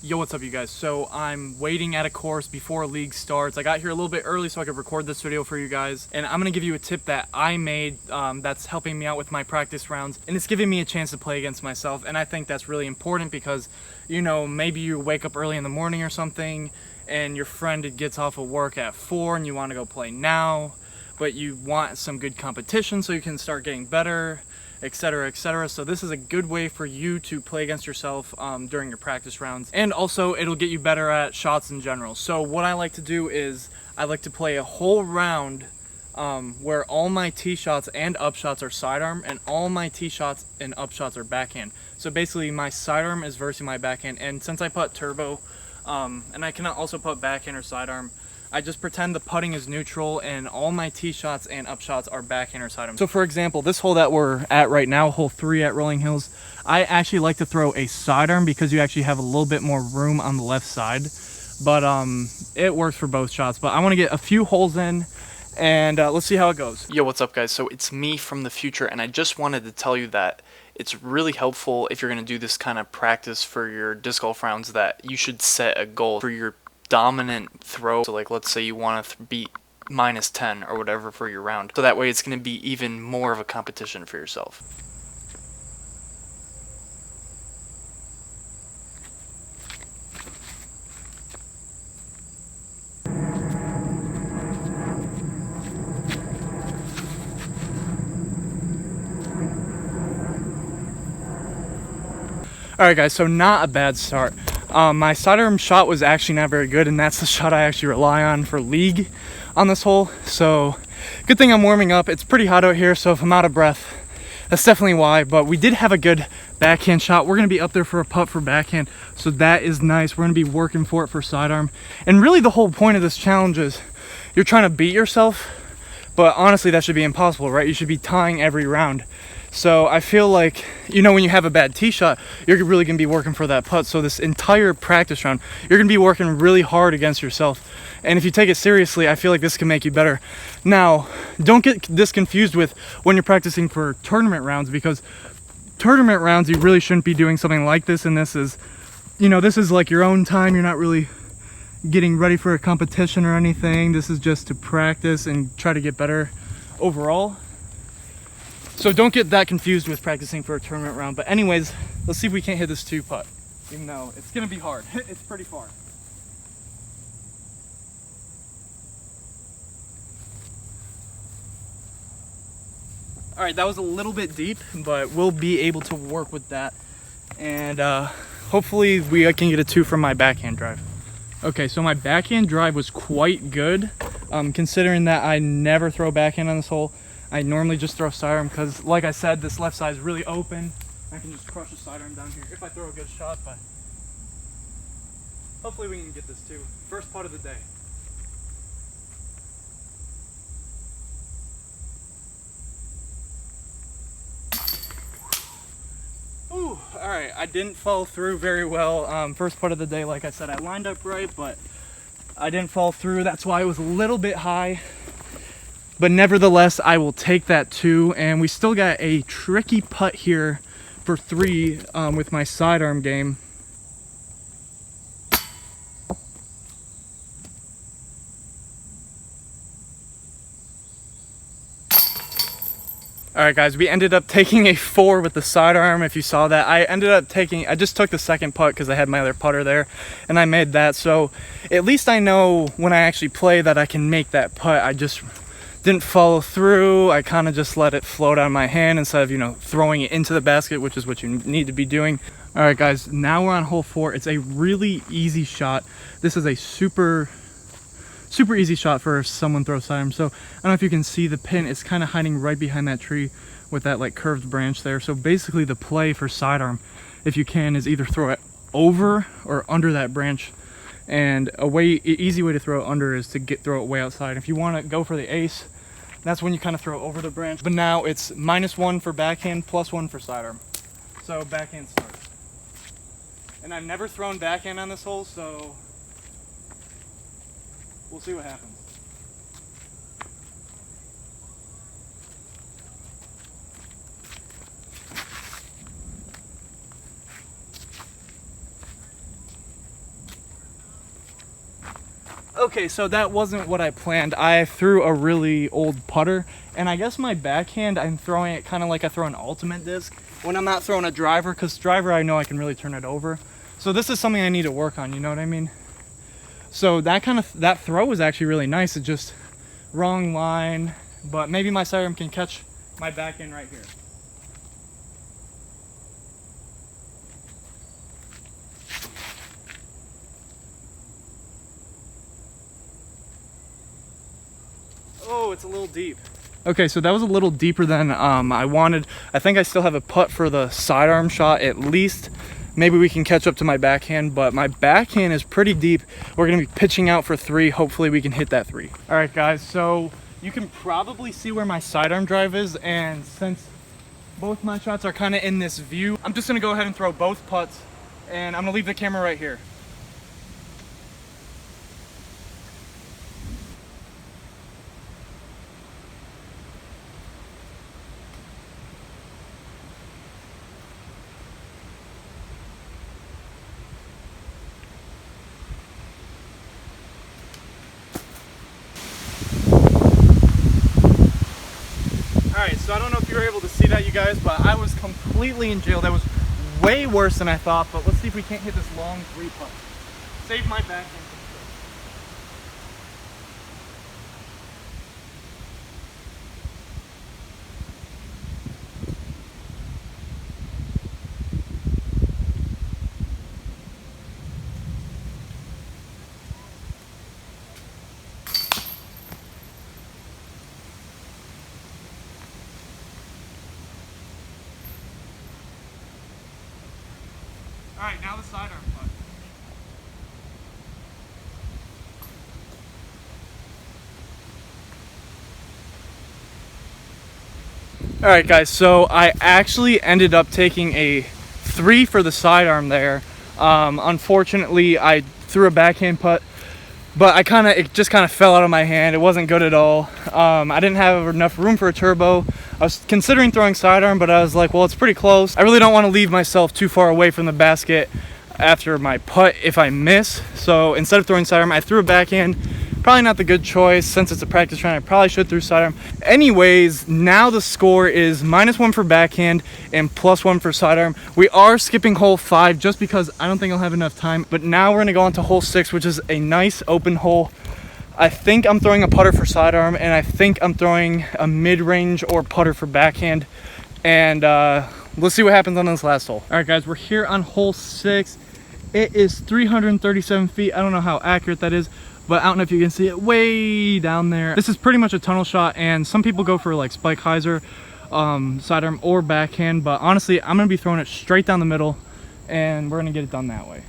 Yo, what's up you guys? So I'm waiting at a course before league starts. I got here a little bit early so I could record this video for you guys, and I'm gonna give you a tip that I made that's helping me out with my practice rounds, and it's giving me a chance to play against myself. And I think that's really important because, you know, maybe you wake up early in the morning or something and your friend gets off of work at 4 and you want to go play now, but you want some good competition so you can start getting better, etc, etc. So this is a good way for you to play against yourself during your practice rounds, and also it'll get you better at shots in general. So what I like to do is I like to play a whole round where all my tee shots and up shots are sidearm and all my tee shots and up shots are backhand. So basically my sidearm is versus my backhand, and since I putt turbo and I cannot also putt backhand or sidearm, I just pretend the putting is neutral and all my tee shots and up shots are backhand or sidearm. So for example, this hole that we're at right now, hole 3 at Rolling Hills, I actually like to throw a sidearm because you actually have a little bit more room on the left side. But it works for both shots. But I want to get a few holes in and let's see how it goes. Yo, what's up guys? So it's me from the future, and I just wanted to tell you that it's really helpful if you're going to do this kind of practice for your disc golf rounds that you should set a goal for your dominant throw. So like, let's say you want to beat -10 or whatever for your round, so that way it's going to be even more of a competition for yourself. Alright guys, so not a bad start. My sidearm shot was actually not very good, and that's the shot I actually rely on for league on this hole. So good thing I'm warming up. It's pretty hot out here, so if I'm out of breath, that's definitely why. But we did have a good backhand shot. We're going to be up there for a putt for backhand, so that is nice. We're going to be working for it for sidearm. And really the whole point of this challenge is you're trying to beat yourself, but honestly that should be impossible, right? You should be tying every round. So I feel like, you know, when you have a bad tee shot, you're really going to be working for that putt. So this entire practice round, you're going to be working really hard against yourself. And if you take it seriously, I feel like this can make you better. Now, don't get this confused with when you're practicing for tournament rounds, because tournament rounds, you really shouldn't be doing something like this. And this is, you know, this is like your own time. You're not really getting ready for a competition or anything. This is just to practice and try to get better overall. So don't get that confused with practicing for a tournament round. But anyways, let's see if we can't hit this 2 putt. Even though it's gonna be hard. It's pretty far. Alright, that was a little bit deep, but we'll be able to work with that. And hopefully we can get a 2 from my backhand drive. Okay, so my backhand drive was quite good, considering that I never throw backhand on this hole. I normally just throw sidearm because, like I said, this left side is really open. I can just crush a sidearm down here if I throw a good shot, but hopefully we can get this too. First putt of the day. Ooh, alright, I didn't follow through very well. First putt of the day, like I said, I lined up right, but I didn't fall through. That's why it was a little bit high. But nevertheless, I will take that 2, and we still got a tricky putt here for 3 with my sidearm game. Alright guys, we ended up taking a 4 with the sidearm. If you saw that, I just took the second putt because I had my other putter there, and I made that. So at least I know when I actually play that I can make that putt. I just didn't follow through. I kind of just let it float out of my hand instead of, you know, throwing it into the basket, which is what you need to be doing. All right guys, now we're on hole 4. It's a really easy shot. This is a super easy shot for someone throws sidearm. So I don't know if you can see the pin, it's kind of hiding right behind that tree with that like curved branch there. So basically the play for sidearm, if you can, is either throw it over or under that branch. And easy way to throw it under is to throw it way outside. If you want to go for the ace, that's when you kind of throw over the branch. But now it's -1 for backhand, +1 for sidearm. So backhand starts. And I've never thrown backhand on this hole, so we'll see what happens. Okay, so that wasn't what I planned. I threw a really old putter, and I guess my backhand, I'm throwing it kind of like I throw an ultimate disc when I'm not throwing a driver, because driver I know I can really turn it over. So this is something I need to work on, you know what I mean? So that throw was actually really nice. It's just wrong line, but maybe my sidearm can catch my backhand right here. Oh, it's a little deep. Okay, so that was a little deeper than I wanted. I think I still have a putt for the sidearm shot at least. Maybe we can catch up to my backhand, but my backhand is pretty deep. We're gonna be pitching out for 3. Hopefully we can hit that 3. All right, guys, so you can probably see where my sidearm drive is, and since both my shots are kind of in this view, I'm just gonna go ahead and throw both putts, and I'm gonna leave the camera right here. Alright, so I don't know if you were able to see that, you guys, but I was completely in jail. That was way worse than I thought, but let's see if we can't hit this long 3 putt. Save my backhand from Alright, now the sidearm putt. Alright guys, so I actually ended up taking a 3 for the sidearm there. Unfortunately, I threw a backhand putt, but it just kind of fell out of my hand. It wasn't good at all. I didn't have enough room for a turbo. I was considering throwing sidearm, but I was like, well, it's pretty close. I really don't want to leave myself too far away from the basket after my putt if I miss. So instead of throwing sidearm, I threw a backhand. Probably not the good choice. Since it's a practice round, I probably should throw sidearm. Anyways, now the score is -1 for backhand and +1 for sidearm. We are skipping hole 5 just because I don't think I'll have enough time. But now we're gonna go on to hole 6, which is a nice open hole. I think I'm throwing a putter for sidearm, and I think I'm throwing a mid-range or putter for backhand. And let's see what happens on this last hole. All right, guys, we're here on hole 6. It is 337 feet. I don't know how accurate that is, but I don't know if you can see it way down there. This is pretty much a tunnel shot, and some people go for like spike hyzer, sidearm or backhand, but honestly, I'm gonna be throwing it straight down the middle, and we're gonna get it done that way.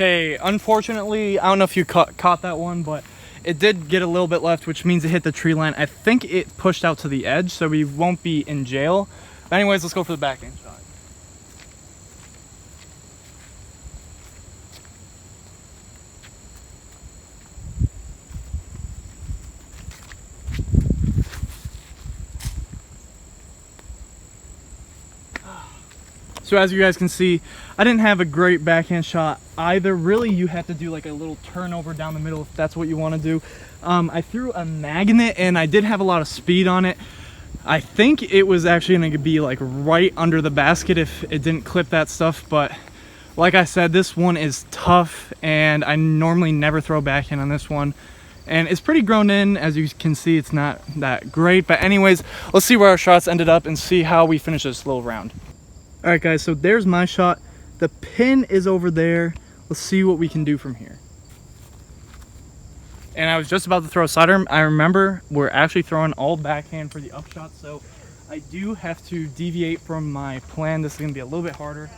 Okay, unfortunately, I don't know if you caught that one, but it did get a little bit left, which means it hit the tree line. I think it pushed out to the edge, so we won't be in jail. But anyways, let's go for the backhand shot. So as you guys can see, I didn't have a great backhand shot either. Really, you have to do like a little turnover down the middle if that's what you want to do. I threw a magnet, and I did have a lot of speed on it. I think it was actually going to be like right under the basket if it didn't clip that stuff. But like I said, this one is tough, and I normally never throw backhand on this one. And it's pretty grown in. As you can see, it's not that great. But anyways, let's see where our shots ended up and see how we finish this little round. All right, guys, so there's my shot. The pin is over there. Let's see what we can do from here. And I was just about to throw a sidearm. I remember we're actually throwing all backhand for the upshot, so I do have to deviate from my plan. This is gonna be a little bit harder.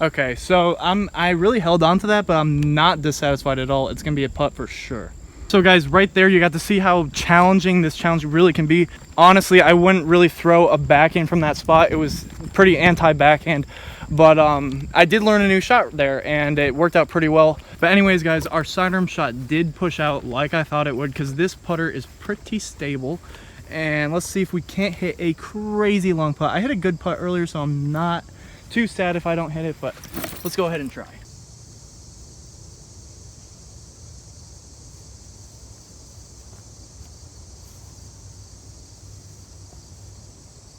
Okay, so I really held on to that, but I'm not dissatisfied at all. It's gonna be a putt for sure. So guys, right there you got to see how challenging this challenge really can be. Honestly, I wouldn't really throw a backhand from that spot. It was pretty anti-backhand, but I did learn a new shot there and it worked out pretty well. But anyways guys, our sidearm shot did push out like I thought it would, because this putter is pretty stable. And let's see if we can't hit a crazy long putt. I hit a good putt earlier, so I'm not too sad if I don't hit it, but let's go ahead and try.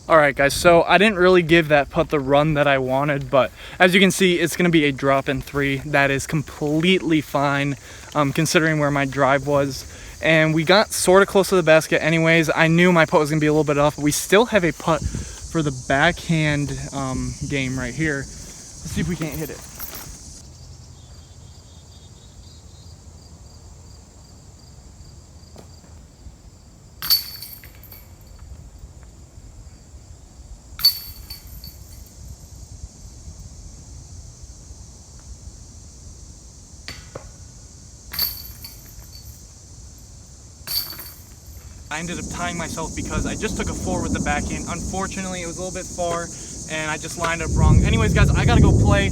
All right guys, so I didn't really give that putt the run that I wanted, but as you can see, it's gonna be a drop in 3. That is completely fine, considering where my drive was. And we got sort of close to the basket anyways. I knew my putt was gonna be a little bit off, but we still have a putt for the backhand game right here. Let's see if we can't hit it. I ended up tying myself because I just took a 4 with the backhand. Unfortunately, it was a little bit far and I just lined up wrong. Anyways, guys, I gotta go play.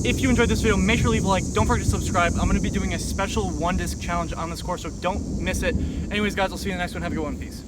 If you enjoyed this video, make sure to leave a like. Don't forget to subscribe. I'm gonna be doing a special 1 disc challenge on this course, so don't miss it. Anyways, guys, I'll see you in the next one. Have a good one. Peace.